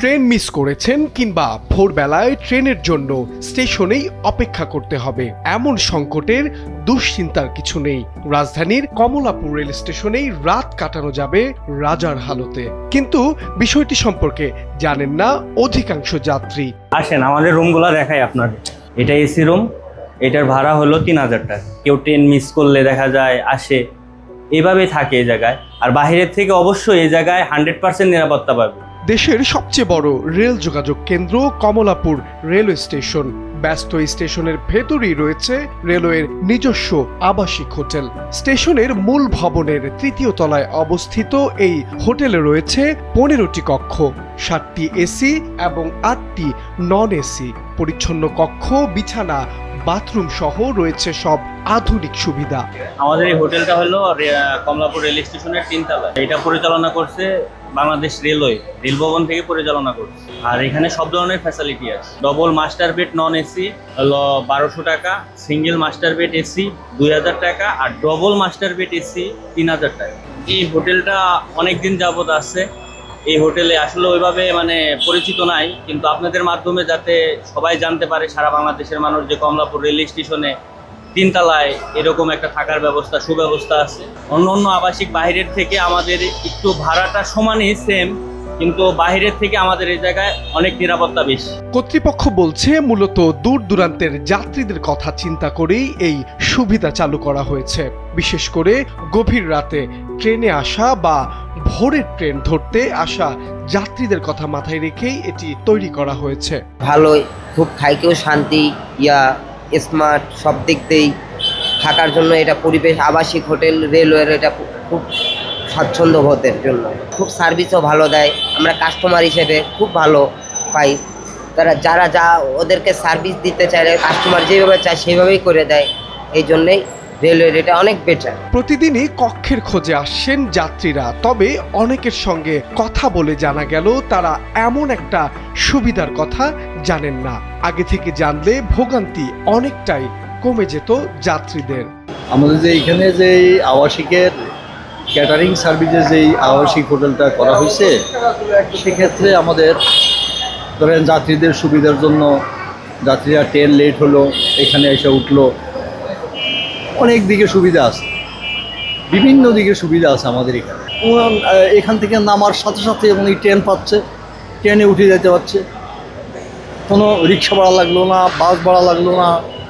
Train miss করেছেন কিংবা ভোরবেলায় ট্রেনের জন্য স্টেশনেই অপেক্ষা করতে হবে, এমন সংকটের দুশ্চিন্তার কিছু নেই। রাজধানীর কমলাপুর রেল স্টেশনেই রাত কাটানো যাবে রাজার হালতে। কিন্তু বিষয়টি সম্পর্কে জানেন না অধিকাংশ যাত্রী। আসেন আমাদের রুমগুলো দেখাই আপনাকে। এটা এসি রুম, এটার ভাড়া হলো 3000 টাকা। কেউ ট্রেন মিস করলে দেখা যায় আসে, এভাবে থাকে এই জায়গায়। আর বাইরের থেকে অবশ্যই এই জায়গায় 100% নিরাপত্তা পাবে। দেশের সবচেয়ে বড় রেল যোগাযোগ কেন্দ্র কমলাপুর রেলওয়ে স্টেশন। ব্যস্ত এই স্টেশনের ভেতরেই রয়েছে রেলওয়ের নিজস্ব আবাসিক হোটেল। স্টেশনের মূল ভবনের 3য় তলায় অবস্থিত এই হোটেলে রয়েছে 15টি কক্ষ, 7টি এসি এবং 8টি নন এসি। পরিচ্ছন্ন কক্ষ, বিছানা, বাথরুম সহ রয়েছে সব আধুনিক সুবিধা। আমাদের এই হোটেলটা হলো কমলাপুর রেল স্টেশনের 3 তলা। এটা পরিচালনা করছে বাংলাদেশ রেলওয়ে, রেল ভবন থেকে পরিচালনা করছে। আর এখানে সব ধরনের ফ্যাসিলিটি আছে। Double master bed non AC হলো 1200 টাকা, সিঙ্গেল মাস্টার বেড এসি 2000 টাকা, আর ডবল মাস্টার বেড এসি 3000 টাকা। এই হোটেলটা অনেকদিন যাবত আছে। এই হোটেলে আসলে ওইভাবে পরিচিত নাই, কিন্তু আপনাদের মাধ্যমে যাতে সবাই জানতে পারে, সারা বাংলাদেশের মানুষ, যে কমলাপুর রেল স্টেশনে 3 তলায় এরকম একটা থাকার ব্যবস্থা, সুব্যবস্থা আছে। অন্য আবাসিক বাইরের থেকে আমাদের একটু ভাড়াটা সমানই সেম, কিন্তু বাইরের থেকে আমাদের এই জায়গায় অনেক নিরাপত্তা বেশি। কর্তৃপক্ষ বলছে মূলত দূর দূরান্তের যাত্রীদের কথা চিন্তা করেই এই সুবিধা চালু করা হয়েছে। বিশেষ করে গভীর রাতে ট্রেনে আসা বা ভোরের ট্রেন ধরতে আসা যাত্রীদের কথা মাথায় রেখেই এটি তৈরি করা হয়েছে। ভালোই, খুব থাইকেও শান্তি, স্মার্ট, সব দিক দিয়েই থাকার জন্য এটা পরিবেশ। আবাসিক হোটেল রেলওয়ের এটা খুব স্বাচ্ছন্দ্য বোধের জন্য, খুব সার্ভিসও ভালো দেয়। আমরা কাস্টমার হিসেবে খুব ভালো পাই। যারা ওদেরকে সার্ভিস দিতে চাইলে কাস্টমার যেভাবে চায় সেভাবেই করে দেয়। এই জন্যেই রেলওয়ের এটা অনেক বেটার। প্রতিদিনই কক্ষের খোঁজে আসছেন যাত্রীরা, তবে অনেকের সঙ্গে কথা বলে জানা গেল তারা এমন একটা সুবিধার কথা জানেন না। আগে থেকে জানলে ভোগান্তি অনেকটাই কমে যেত যাত্রীদের। আমাদের যে এখানে যে আবাসিকের ক্যাটারিং সার্ভিসে যেই আবাসিক হোটেলটা করা হয়েছে, সেক্ষেত্রে আমাদের ধরেন যাত্রীদের সুবিধার জন্য, যাত্রীরা ট্রেন লেট হলো, এখানে এসে উঠলো, অনেক দিকে সুবিধা আছে, বিভিন্ন দিকে সুবিধা আছে আমাদের এখানে। এখান থেকে নামার সাথে সাথে উনি ট্রেন পাচ্ছে, ট্রেনে উঠে যেতে পারছে। কোনো রিক্সা ভাড়া লাগলো না, বাস ভাড়া লাগলো না,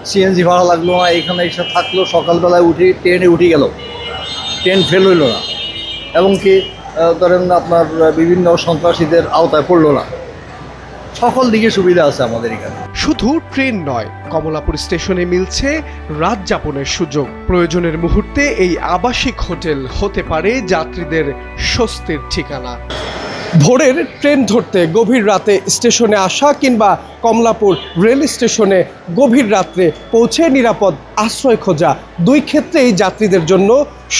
সিএনজি ভাড়া লাগলো না। এখানে এসে থাকলো, সকালবেলায় উঠে ট্রেনে উঠে গেল, ট্রেন ফেল হইল না, এবং কি ধরেন আপনার বিভিন্ন সন্ত্রাসীদের আওতায় পড়লো না। সকল দিকে সুবিধা আছে আমাদের এখানে। শুধু ট্রেন নয়, কমলাপুর স্টেশনে মিলছে রাত যাপনের সুযোগ। প্রয়োজনের মুহূর্তে এই আবাসিক হোটেল হতে পারে যাত্রীদের স্বস্তির ঠিকানা। ভোরের ট্রেন ধরতে গভীর রাতে স্টেশনে আসা কিংবা কমলাপুর রেল স্টেশনে গভীর রাত্রে পৌঁছে নিরাপদ আশ্রয় খোঁজা, দুই ক্ষেত্রেই যাত্রীদের জন্য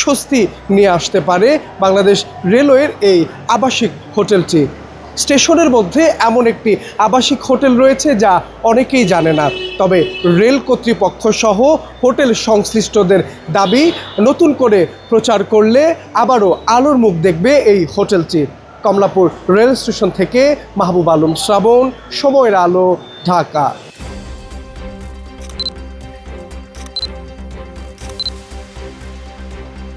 স্বস্তি নিয়ে আসতে পারে বাংলাদেশ রেলওয়ের এই আবাসিক হোটেলটি। স্টেশনের মধ্যে এমন একটি আবাসিক হোটেল রয়েছে যা অনেকেই জানে না, তবে রেল কর্তৃপক্ষ সহ হোটেল সংশ্লিষ্টদের দাবি, নতুন করে প্রচার করলে আবারও আলোর মুখ দেখবে এই হোটেলটি। কমলাপুর রেল স্টেশন থেকে মাহবুব আলম শ্রাবণ, সময়ের আলো, ঢাকা।